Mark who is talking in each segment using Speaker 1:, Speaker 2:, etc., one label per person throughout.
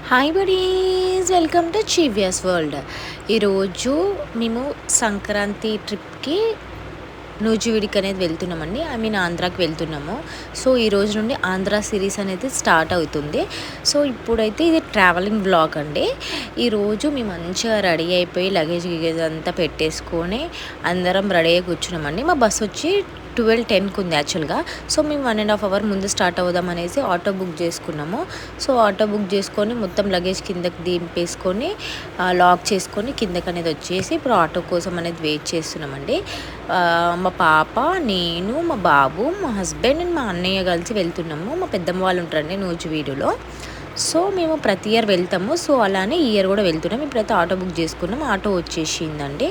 Speaker 1: Hi buddies, welcome to Chevious world. ఈరోజు మేము సంక్రాంతి ట్రిప్కి నూజివీడికి అనేది వెళ్తున్నామండి. ఆంధ్రాకి వెళ్తున్నాము. సో ఈ రోజు నుండి ఆంధ్ర సిరీస్ అనేది స్టార్ట్ అవుతుంది. సో ఇప్పుడైతే ఇది ట్రావెలింగ్ బ్లాగ్ అండి. ఈరోజు మేము మంచిగా రెడీ అయిపోయి లగేజ్ అంతా పెట్టేసుకొని అందరం రెడీ అయ్యి కూర్చున్నామండి. మా బస్ వచ్చి 12:10కి ఉంది యాక్చువల్గా. సో మేము 1.5 అవర్ ముందు స్టార్ట్ అవుదాం అనేసి ఆటో బుక్ చేసుకున్నాము. సో ఆటో బుక్ చేసుకొని మొత్తం లగేజ్ కిందకి దింపేసుకొని లాక్ చేసుకొని కిందకి అనేది వచ్చేసి ఇప్పుడు ఆటో కోసం అనేది వెయిట్ చేస్తున్నామండి. మా పాప, నేను, మా బాబు, మా హస్బెండ్ అండ్ మా అన్నయ్య కలిసి వెళ్తున్నాము. మా పెద్దమ్మ వాళ్ళు ఉంటారండి నూజివీడులో. సో మేము ప్రతి ఇయర్ వెళ్తాము. సో అలానే ఈ ఇయర్ కూడా వెళ్తున్నాం. ఇప్పుడైతే ఆటో బుక్ చేసుకున్నాం. ఆటో వచ్చేసిందండి.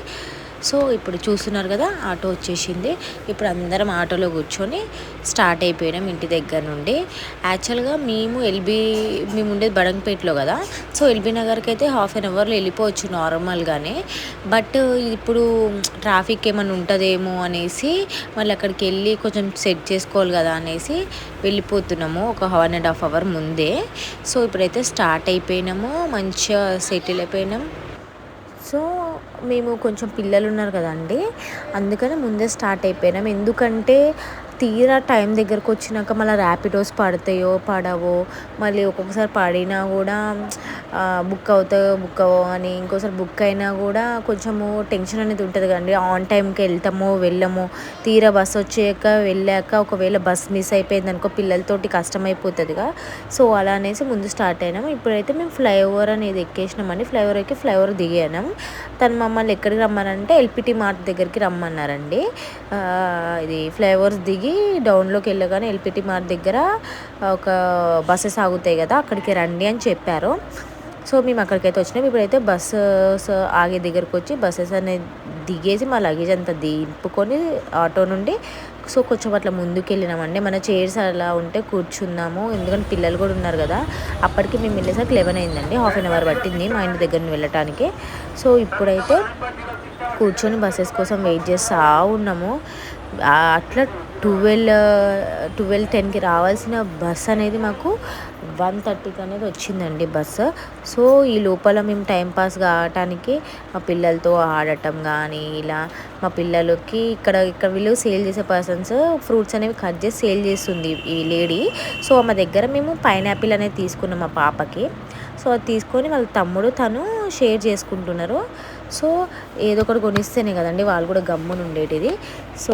Speaker 1: సో ఇప్పుడు చూస్తున్నారు కదా, ఆటో వచ్చేసింది. ఇప్పుడు అందరం ఆటోలో కూర్చొని స్టార్ట్ అయిపోయినాం ఇంటి దగ్గర నుండి. యాక్చువల్గా మేము ఉండేది బడంగపేటలో కదా. సో ఎల్బీ నగర్కి అయితే 1/2 అవర్లో వెళ్ళిపోవచ్చు నార్మల్గానే. బట్ ఇప్పుడు ట్రాఫిక్ ఏమైనా ఉంటుందేమో అనేసి మళ్ళీ అక్కడికి వెళ్ళి కొంచెం సెట్ చేసుకోవాలి కదా అనేసి వెళ్ళిపోతున్నాము ఒక 1.5 అవర్ ముందే. సో ఇప్పుడైతే స్టార్ట్ అయిపోయినాము, మంచిగా సెటిల్ అయిపోయినాం. సో మేము కొంచెం పిల్లలు ఉన్నారు కదండి, అందుకని ముందే స్టార్ట్ అయిపోయినాం. ఎందుకంటే తీరా టైం దగ్గరకు వచ్చినాక మళ్ళీ ర్యాపిడోస్ పడతాయో పడవో, మళ్ళీ ఒక్కొక్కసారి పడినా కూడా బుక్ అవుతాయో బుక్ అవ్వో అని, ఇంకోసారి బుక్ అయినా కూడా కొంచెము టెన్షన్ అనేది ఉంటుంది కదండి. ఆన్ టైంకి వెళ్తామో వెళ్ళమో, తీరా బస్ వచ్చాక వెళ్ళాక ఒకవేళ బస్ మిస్ అయిపోయింది అనుకో పిల్లలతోటి కష్టమైపోతుందిగా. సో అలా అనేసి ముందు స్టార్ట్ అయినాం. ఇప్పుడైతే మేము ఫ్లైఓవర్ అనేది ఎక్కేసినామండి. ఫ్లైఓవర్ ఎక్కి ఫ్లైఓవర్ దిగాను. తను మమ్మల్ని ఎక్కడికి రమ్మనంటే ఎల్పిటి మార్ట్ దగ్గరికి రమ్మన్నారండి. ఇది ఫ్లైఓవర్స్ దిగి డౌన్లోకి వెళ్ళగానే ఎల్పిటి మార్ట్ దగ్గర ఒక బస్సెస్ ఆగుతాయి కదా, అక్కడికి రండి అని చెప్పారు. సో మేము అక్కడికైతే వచ్చినాం. ఇప్పుడైతే బస్సెస్ ఆగే దగ్గరకు వచ్చి బస్సెస్ అనేది దిగేసి మా లగేజ్ అంతా దింపుకొని ఆటో నుండి సో కొంచెం అట్లా ముందుకు వెళ్ళినామండి. మన చైర్స్ అలా ఉంటే కూర్చున్నాము, ఎందుకంటే పిల్లలు కూడా ఉన్నారు కదా. అప్పటికి మేము వెళ్ళేసరికి 11 అయిందండి. 1/2 అవర్ పట్టింది మా ఇంటి దగ్గర వెళ్ళటానికి. సో ఇప్పుడైతే కూర్చొని బస్సెస్ కోసం వెయిట్ చేస్తూ ఉన్నాము. అట్లా 12:10కి రావాల్సిన బస్ అనేది మాకు 1:30కి అనేది వచ్చిందండి బస్సు. సో ఈ లోపల మేము టైంపాస్ కావటానికి మా పిల్లలతో ఆడటం కానీ ఇలా, మా పిల్లలకి ఇక్కడ వీళ్ళు సేల్ చేసే పర్సన్స్ ఫ్రూట్స్ అనేవి కట్ చేసి సేల్ చేస్తుంది ఈ లేడీ. సో మా దగ్గర మేము పైనాపిల్ అనేది తీసుకున్నాం మా పాపకి. సో అది తీసుకొని వాళ్ళ తమ్ముడు తను షేర్ చేసుకుంటున్నారు. సో ఏదో ఒకటి కొనిస్తేనే కదండి వాళ్ళు కూడా గమ్మున ఉండేటిది. సో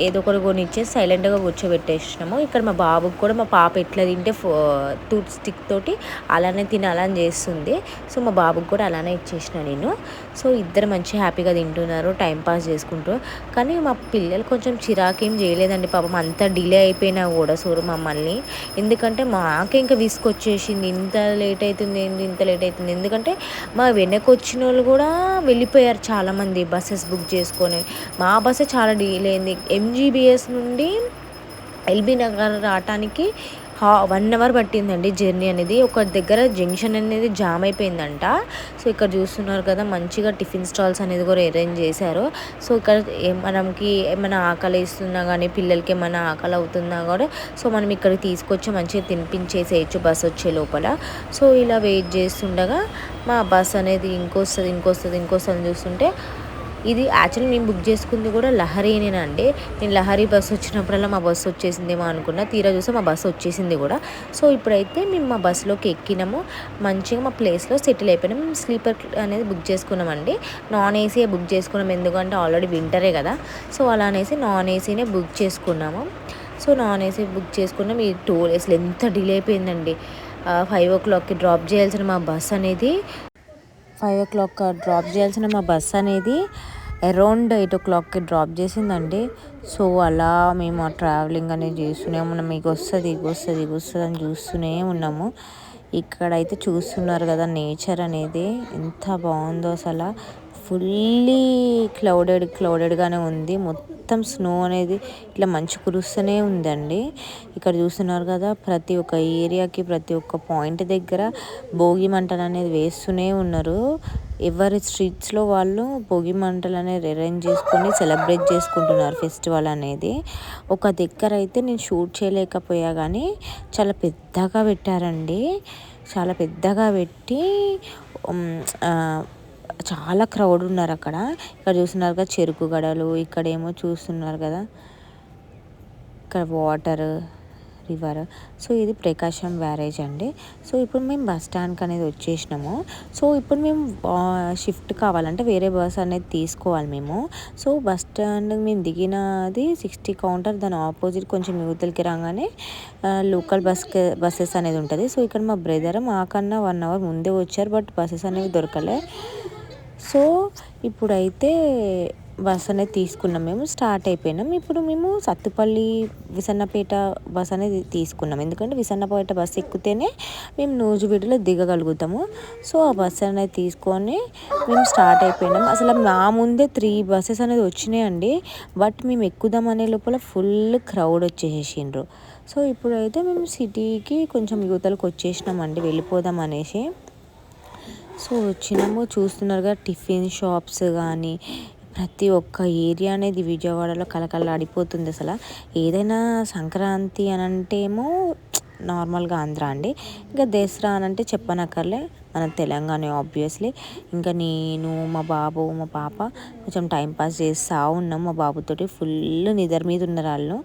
Speaker 1: ఏదో ఒకటి కొనిచ్చేసి సైలెంట్గా కూర్చోబెట్టేసినాము. ఇక్కడ మా బాబుకి కూడా మా పాప ఎట్లా తింటే టూత్ స్టిక్ తోటి అలానే తినాలని చేస్తుంది. సో మా బాబుకి కూడా అలానే ఇచ్చేసిన నేను. సో ఇద్దరు మంచి హ్యాపీగా తింటున్నారు టైంపాస్ చేసుకుంటూ. కానీ మా పిల్లలు కొంచెం చిరాకేం చేయలేదండి పాపం, అంత డిలే అయిపోయినా కూడా సోరు మమ్మల్ని. ఎందుకంటే మాకే ఇంకా విసుకొచ్చేసింది, ఇంత లేట్ అవుతుంది ఏంటి, ఇంత లేట్ అవుతుంది. ఎందుకంటే మా వెనక వచ్చిన వాళ్ళు కూడా వెళ్ళిపోయారు చాలామంది బస్సెస్ బుక్ చేసుకొని. మా బస్సే చాలా డిలే అయింది. ఎంజీబీఎస్ నుండి ఎల్బీ నగర్ రావటానికి 1 అవర్ పట్టిందండి జర్నీ అనేది. ఒక దగ్గర జంక్షన్ అనేది జామ్ అయిపోయిందంట. సో ఇక్కడ చూస్తున్నారు కదా, మంచిగా టిఫిన్ స్టాల్స్ అనేది కూడా అరేంజ్ చేశారు. సో ఇక్కడ మనకి ఏమైనా ఆకలి ఇస్తున్నా కానీ, పిల్లలకి ఏమైనా ఆకలి అవుతున్నా కూడా సో మనం ఇక్కడికి తీసుకొచ్చి మంచిగా తినిపించేసేయచ్చు బస్ వచ్చే లోపల. సో ఇలా వెయిట్ చేస్తుండగా మా బస్ అనేది ఇంకొస్తుంది చూస్తుంటే, ఇది యాక్చువల్లీ మేము బుక్ చేసుకుంది కూడా లహరీనేనండి. నేను లహరీ బస్సు వచ్చినప్పుడల్లా మా బస్సు వచ్చేసిందేమో అనుకున్నా, తీరా చూస్తే మా బస్సు వచ్చేసింది కూడా. సో ఇప్పుడైతే మేము మా బస్సులోకి ఎక్కినాము, మంచిగా మా ప్లేస్లో సెటిల్ అయిపోయినాం. మేము స్లీపర్ అనేది బుక్ చేసుకున్నామండి. నాన్ ఏసీ బుక్ చేసుకున్నాం, ఎందుకంటే ఆల్రెడీ వింటరే కదా. సో అలా అనేసి నాన్ ఏసీనే బుక్ చేసుకున్నాము. సో నాన్ ఏసీ బుక్ చేసుకున్నాం. ఈ టోల్ అసలు ఎంత డిలే అయిపోయిందండి. 5 o'clockకి డ్రాప్ చేయాల్సిన మా బస్ అనేది 5 o'clock డ్రాప్ చేయాల్సిన మా బస్ అనేది అరౌండ్ 8 o'clockకి డ్రాప్ చేసిందండి. సో అలా మేము ఆ ట్రావెలింగ్ అనేది చేస్తూనే ఉన్నాం. మీకు వస్తుంది అని చూస్తూనే ఉన్నాము. ఇక్కడైతే చూస్తున్నారు కదా, నేచర్ అనేది ఎంత బాగుందో అసలు. ఫుల్లీ క్లౌడెడ్గానే ఉంది. మొత్తం స్నో అనేది ఇట్లా మంచు కురుస్తూనే ఉందండి. ఇక్కడ చూస్తున్నారు కదా, ప్రతి ఒక్క ఏరియాకి ప్రతి ఒక్క పాయింట్ దగ్గర భోగి మంటలు అనేది వేస్తూనే ఉన్నారు. ఎవరి స్ట్రీట్స్లో వాళ్ళు భోగి మంటలు అనేది అరేంజ్ చేసుకొని సెలబ్రేట్ చేసుకుంటున్నారు ఫెస్టివల్ అనేది. ఒక దగ్గర అయితే నేను షూట్ చేయలేకపోయా కానీ చాలా పెద్దగా పెట్టారండి. చాలా పెద్దగా పెట్టి చాలా క్రౌడ్ ఉన్నారు అక్కడ. ఇక్కడ చూస్తున్నారు కదా చెరుకు గడలు, ఇక్కడేమో చూస్తున్నారు కదా ఇక్కడ వాటర్ రివర్. సో ఇది ప్రకాశం బ్యారేజ్ అండి. సో ఇప్పుడు మేము బస్ స్టాండ్కి అనేది వచ్చేసినాము. సో ఇప్పుడు మేము షిఫ్ట్ కావాలంటే వేరే బస్ అనేది తీసుకోవాలి మేము. సో బస్ స్టాండ్ మేము దిగినది 60 కౌంటర్, దాని ఆపోజిట్ కొంచెం యువతలకి రాగానే లోకల్ బస్సెస్ అనేది ఉంటుంది. సో ఇక్కడ మా బ్రదర్ మాకన్నా 1 అవర్ ముందే వచ్చారు, బట్ బస్సెస్ అనేవి దొరకలే. సో ఇప్పుడైతే బస్ అనేది తీసుకున్నాం, మేము స్టార్ట్ అయిపోయినాం. ఇప్పుడు మేము సత్తుపల్లి విసన్నపేట బస్ అనేది తీసుకున్నాం, ఎందుకంటే విసన్నపేట బస్ ఎక్కితేనే మేము నూజివీడులో దిగగలుగుతాము. సో ఆ బస్ అనేది తీసుకొని మేము స్టార్ట్ అయిపోయినాం. అసలు మా ముందే 3 బస్సెస్ అనేది వచ్చినాయండి, బట్ మేము ఎక్కుదాం అనే లోపల ఫుల్ క్రౌడ్ వచ్చేసిండ్రు. సో ఇప్పుడైతే మేము సిటీకి కొంచెం యువతలకు వచ్చేసినామండి, వెళ్ళిపోదాం అనేసి. సో వచ్చినాము, చూస్తున్నారుగా టిఫిన్ షాప్స్ కానీ ప్రతి ఒక్క ఏరియా అనేది విజయవాడలో కలకలాడిపోతుంది. అసలు ఏదైనా సంక్రాంతి అని అంటే ఏమో నార్మల్గా ఆంధ్ర అండి, ఇంకా దసరా అని అంటే చెప్పనక్కర్లే మన తెలంగాణ ఆబ్వియస్లీ. ఇంకా నేను మా బాబు మా పాప కొంచెం టైంపాస్ చేస్తూ ఉన్నాం. మా బాబుతోటి ఫుల్ నిద్ర మీద ఉన్నారు వాళ్ళు.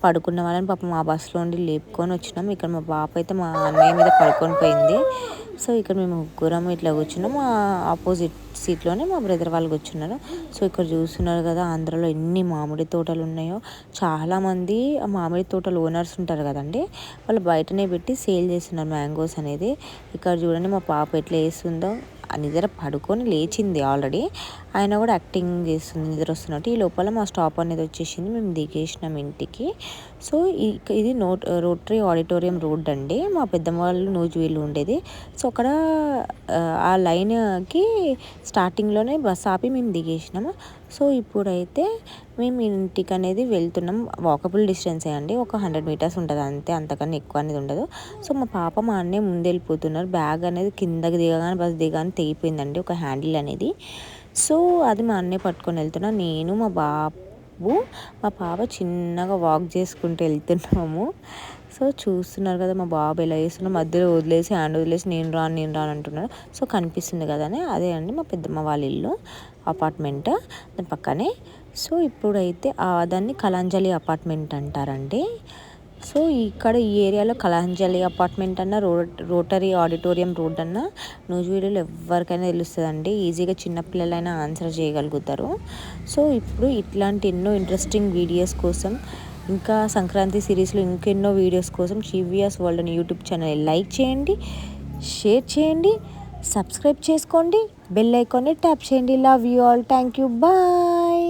Speaker 1: పడుకున్న వాళ్ళని పాపం మా బస్సులో ఉండి లేపుకొని వచ్చినాం. ఇక్కడ మా పాప అయితే మా అన్నయ్య మీద పడుకొని పోయింది. సో ఇక్కడ మేము ముగ్గురం ఇట్లా కూర్చున్నాం, మా ఆపోజిట్ సీట్లోనే మా బ్రదర్ వాళ్ళు కూర్చున్నారు. సో ఇక్కడ చూస్తున్నారు కదా ఆంధ్రాలో ఎన్ని మామిడి తోటలు ఉన్నాయో. చాలామంది ఆ మామిడి తోటలు ఓనర్స్ ఉంటారు కదండి, వాళ్ళు బయటనే పెట్టి సేల్ చేస్తున్నారు మ్యాంగోస్ అనేది. ఇక్కడ చూడండి మా పాప ఎట్లా వేస్తుందో, ఆ నిద్ర పడుకొని లేచింది ఆల్రెడీ, ఆయన కూడా యాక్టింగ్ చేస్తుంది నిద్ర వస్తున్నట్టు. ఈ లోపల మా స్టాప్ అనేది వచ్చేసింది, మేము దిగేసినాం ఇంటికి. సో ఇది రోటరీ ఆడిటోరియం రోడ్ అండి, మా పెద్దమ్మ వాళ్ళు నూజివీళ్ళు ఉండేది. సో అక్కడ ఆ లైన్కి స్టార్టింగ్లోనే బస్ ఆపి మేము దిగేసినాము. సో ఇప్పుడైతే మేము ఇంటికి అనేది వెళ్తున్నాం. వాకబుల్ డిస్టెన్స్ అండి, ఒక 100 మీటర్స్ ఉంటుంది అంతే, అంతకన్నా ఎక్కువ అనేది ఉండదు. సో మా పాప మా అన్నయ్య ముందు వెళ్ళిపోతున్నారు. బ్యాగ్ అనేది కిందకి దిగగానే బస్ దిగగానే తెగిపోయిందండి ఒక హ్యాండిల్ అనేది. సో అది మా అన్నయ్య పట్టుకొని వెళ్తున్నా, నేను మా బాబు మా పాప చిన్నగా వాక్ చేసుకుంటూ వెళ్తున్నాము. సో చూస్తున్నారు కదా మా బాబు ఎలా చేస్తున్నాడు, మధ్యలో వదిలేసి హ్యాండ్ వదిలేసి నేను రాను అంటున్నాడు. సో కనిపిస్తుంది కదా అని, అదే అండి మా పెద్దమ్మ వాళ్ళ ఇల్లు, అపార్ట్మెంట్ దాని పక్కనే. సో ఇప్పుడైతే దాన్ని కళాంజలి అపార్ట్మెంట్ అంటారండి. సో ఇక్కడ ఈ ఏరియాలో కళాంజలి అపార్ట్మెంట్ అన్న రోటరీ ఆడిటోరియం రోడ్ అన్న నూజివీడులో ఎవరికైనా తెలుస్తుందండి, ఈజీగా చిన్నపిల్లలైనా ఆన్సర్ చేయగలుగుతారు. సో ఇప్పుడు ఇట్లాంటి ఎన్నో ఇంట్రెస్టింగ్ వీడియోస్ కోసం, ఇంకా సంక్రాంతి సిరీస్లో ఇంకెన్నో వీడియోస్ కోసం చివియాస్ వరల్డ్ అని యూట్యూబ్ ఛానల్ లైక్ చేయండి, షేర్ చేయండి, సబ్స్క్రైబ్ చేసుకోండి, బెల్ ఐకాన్ని ట్యాప్ చేయండి. Love you all, thank you, bye.